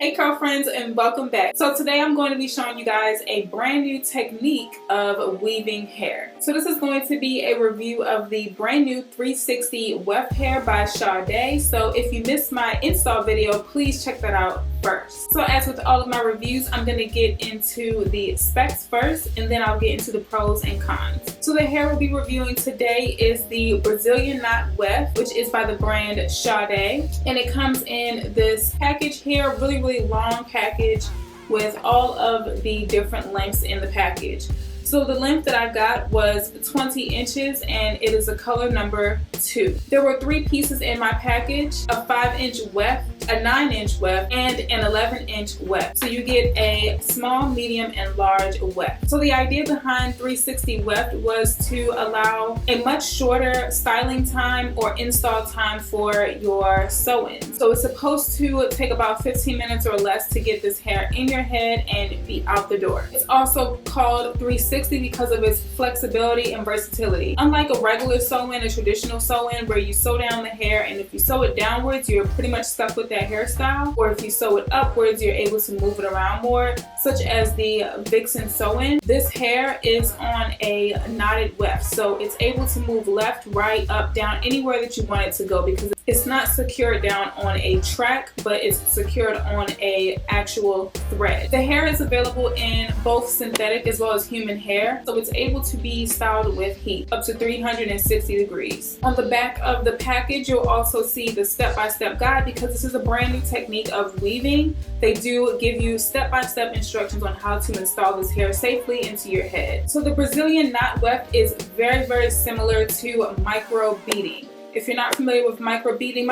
Hey girlfriends, and welcome back. So today I'm going to be showing you guys a brand new technique of weaving hair. So this is going to be a review of the brand new 360 Weft Hair by CHADE. So if you missed my install video, please check that out first. So as with all of my reviews, I'm going to get into the specs first, and then I'll get into the pros and cons. So the hair we'll be reviewing today is the Brazilian knot weft, which is by the brand CHADE, and it comes in this package here, really long package with all of the different lengths in the package. So the length that I got was 20 inches and it is a color number 2. There were 3 pieces in my package, a 5-inch weft, a 9-inch weft, and an 11-inch weft. So you get a small, medium, and large weft. So the idea behind 360 weft was to allow a much shorter styling time or install time for your sew-in. So it's supposed to take about 15 minutes or less to get this hair in your head and be out the door. It's also called 360 because of its flexibility and versatility. Unlike a regular sew-in, a traditional sew-in where you sew down the hair, and if you sew it downwards, you're pretty much stuck with that hairstyle, or if you sew it upwards, you're able to move it around more, such as the Vixen sew-in. This hair is on a knotted weft, so it's able to move left, right, up, down, anywhere that you want it to go, because it's not secured down on a track, but it's secured on a actual thread. The hair is available in both synthetic as well as human hair, so it's able to be styled with heat up to 360 degrees. On the back of the package, you'll also see the step-by-step guide. Because this is a brand new technique of weaving, they do give you step-by-step instructions on how to install this hair safely into your head. So the Brazilian knot weft is very similar to micro beading. If you're not familiar with micro beading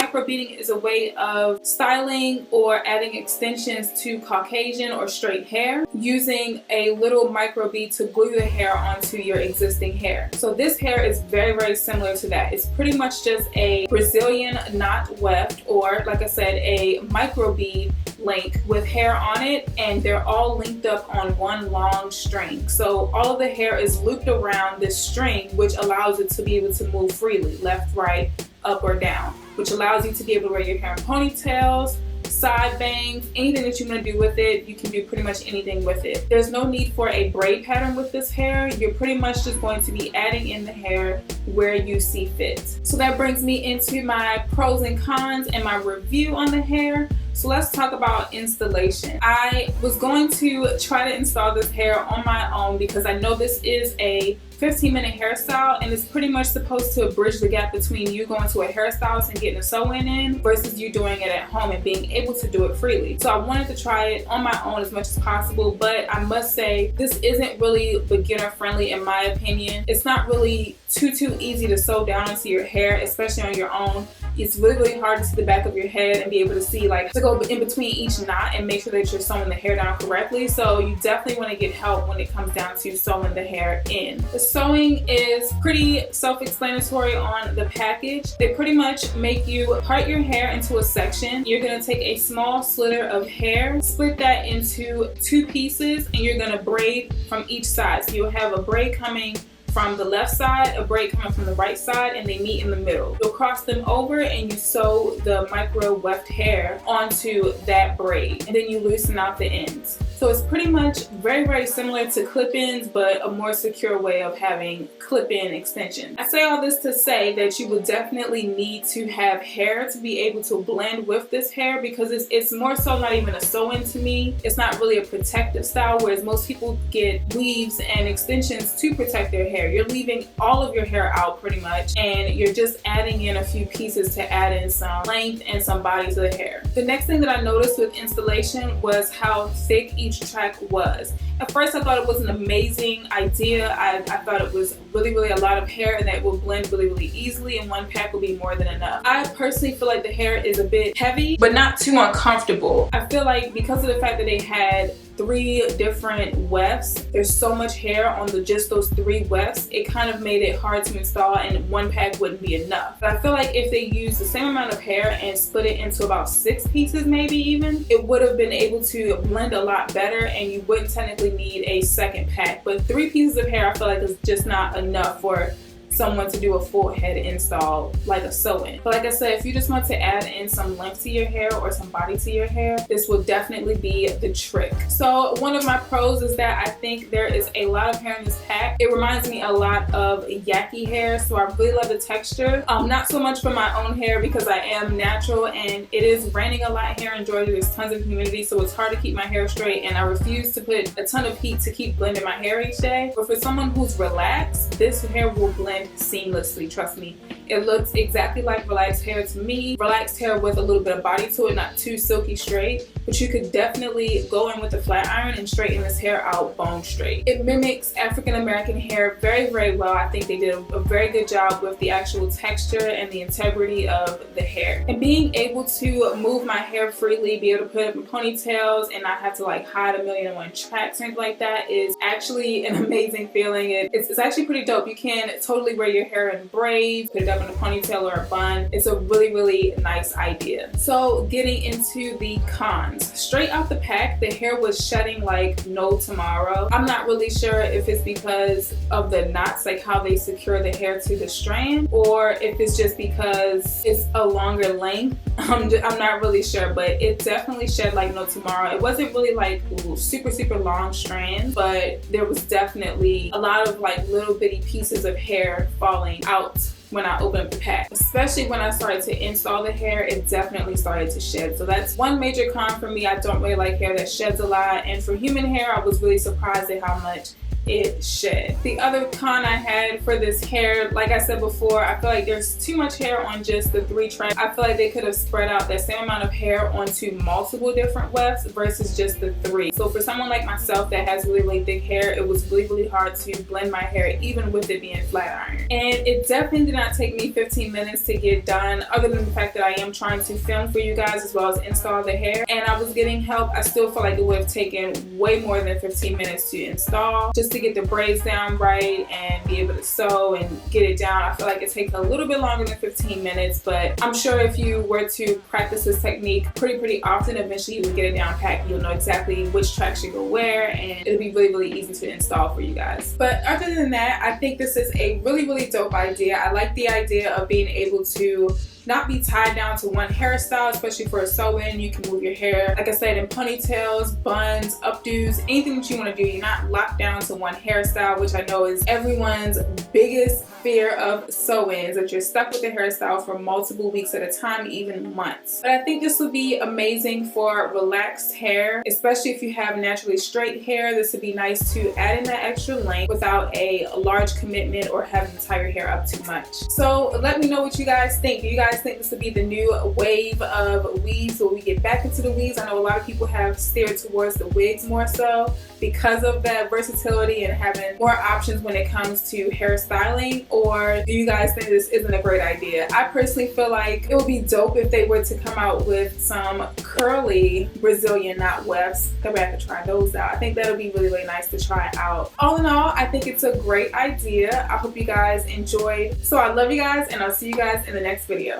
is a way of styling or adding extensions to Caucasian or straight hair using a little micro bead to glue the hair onto your existing hair. So this hair is very similar to that. It's pretty much just a Brazilian knot weft, or like I said, a micro bead link with hair on it, and they're all linked up on one long string. So all of the hair is looped around this string, which allows it to be able to move freely, left, right, up or down, which allows you to be able to wear your hair in ponytails, side bangs, anything that you want to do with it. You can do pretty much anything with it. There's no need for a braid pattern with this hair. You're pretty much just going to be adding in the hair where you see fit. So that brings me into my pros and cons and my review on the hair. So let's talk about installation. I was going to try to install this hair on my own because I know this is a 15-minute hairstyle, and it's pretty much supposed to bridge the gap between you going to a hairstylist and getting a sew-in in versus you doing it at home and being able to do it freely. So I wanted to try it on my own as much as possible, but I must say this isn't really beginner friendly in my opinion. It's not really too easy to sew down into your hair, especially on your own. It's really hard to see the back of your head and be able to see, like, to go in between each knot and make sure that you're sewing the hair down correctly. So you definitely want to get help when it comes down to sewing the hair in. The sewing is pretty self-explanatory on the package. They pretty much make you part your hair into a section. You're going to take a small slitter of hair, split that into 2 pieces, and you're going to braid from each side. So you'll have a braid coming from the left side, a braid coming from the right side, and they meet in the middle. You'll cross them over and you sew the micro weft hair onto that braid, and then you loosen out the ends. So it's pretty much very similar to clip-ins, but a more secure way of having clip-in extensions. I say all this to say that you would definitely need to have hair to be able to blend with this hair, because it's more so not even a sew-in to me. It's not really a protective style, whereas most people get weaves and extensions to protect their hair. You're leaving all of your hair out pretty much, and you're just adding in a few pieces to add in some length and some body to the hair. The next thing that I noticed with installation was how thick each track was. At first I thought it was an amazing idea. I thought it was really a lot of hair and that will blend really easily, and one pack will be more than enough. I personally feel like the hair is a bit heavy, but not too uncomfortable. I feel like because of the fact that they had 3 different wefts, there's so much hair on just those 3 wefts, it kind of made it hard to install, and one pack wouldn't be enough. But I feel like if they used the same amount of hair and split it into about 6 pieces maybe even, it would have been able to blend a lot better, and you wouldn't technically need a second pack. But 3 pieces of hair I feel like is just not enough for someone to do a full head install like a sew-in. But like I said, if you just want to add in some length to your hair or some body to your hair, this will definitely be the trick. So one of my pros is that I think there is a lot of hair in this pack. It reminds me a lot of yaki hair, so I really love the texture. Not so much for my own hair because I am natural and it is raining a lot here in Georgia. There's tons of humidity, so it's hard to keep my hair straight, and I refuse to put a ton of heat to keep blending my hair each day. But for someone who's relaxed, this hair will blend seamlessly, trust me. It looks exactly like relaxed hair to me. Relaxed hair with a little bit of body to it, not too silky straight, but you could definitely go in with a flat iron and straighten this hair out bone straight. It mimics African American hair very, very well. I think they did a very good job with the actual texture and the integrity of the hair. And being able to move my hair freely, be able to put it in ponytails and not have to like hide 1,000,001 tracks or anything like that is actually an amazing feeling. It's actually pretty dope. You can totally wear your hair in braids, put it up in a ponytail or a bun. It's a really, really nice idea. So getting into the cons. Straight out the pack, the hair was shedding like no tomorrow. I'm not really sure if it's because of the knots, like how they secure the hair to the strand, or if it's just because it's a longer length. I'm not really sure, but it definitely shed like no tomorrow. It wasn't really like super, super long strands, but there was definitely a lot of like little bitty pieces of hair falling out when I opened up the pack. Especially when I started to install the hair, it definitely started to shed. So that's one major con for me. I don't really like hair that sheds a lot, and for human hair, I was really surprised at how much it shed. The other con I had for this hair, like I said before, I feel like there's too much hair on just the 3 tracks. I feel like they could have spread out that same amount of hair onto multiple different wefts versus just the 3. So for someone like myself that has really, really thick hair, it was really, really hard to blend my hair even with it being flat iron. And it definitely did not take me 15 minutes to get done, other than the fact that I am trying to film for you guys as well as install the hair. And I was getting help. I still feel like it would have taken way more than 15 minutes to install. Just to get the braids down right and be able to sew and get it down, I feel like it takes a little bit longer than 15 minutes, but I'm sure if you were to practice this technique pretty often, eventually you will get it down pat. You'll know exactly which tracks you go where, and it'll be really, really easy to install for you guys. But other than that, I think this is a really, really dope idea. I like the idea of being able to not be tied down to one hairstyle, especially for a sew-in. You can move your hair, like I said, in ponytails, buns, updos, anything that you want to do. You're not locked down to one hairstyle, which I know is everyone's biggest fear of sew-ins, that you're stuck with the hairstyle for multiple weeks at a time, even months. But I think this would be amazing for relaxed hair, especially if you have naturally straight hair. This would be nice to add in that extra length without a large commitment or having to tie your hair up too much. So let me know what you guys think. Do you guys think this would be the new wave of weaves? Will we get back into the weaves? I know a lot of people have steered towards the wigs more so because of that versatility and having more options when it comes to hairstyling. Or do you guys think this isn't a great idea? I personally feel like it would be dope if they were to come out with some curly Brazilian knot wefts. I'm gonna have to try those out. I think that would be really, really nice to try out. All in all, I think it's a great idea. I hope you guys enjoyed. So I love you guys, and I'll see you guys in the next video.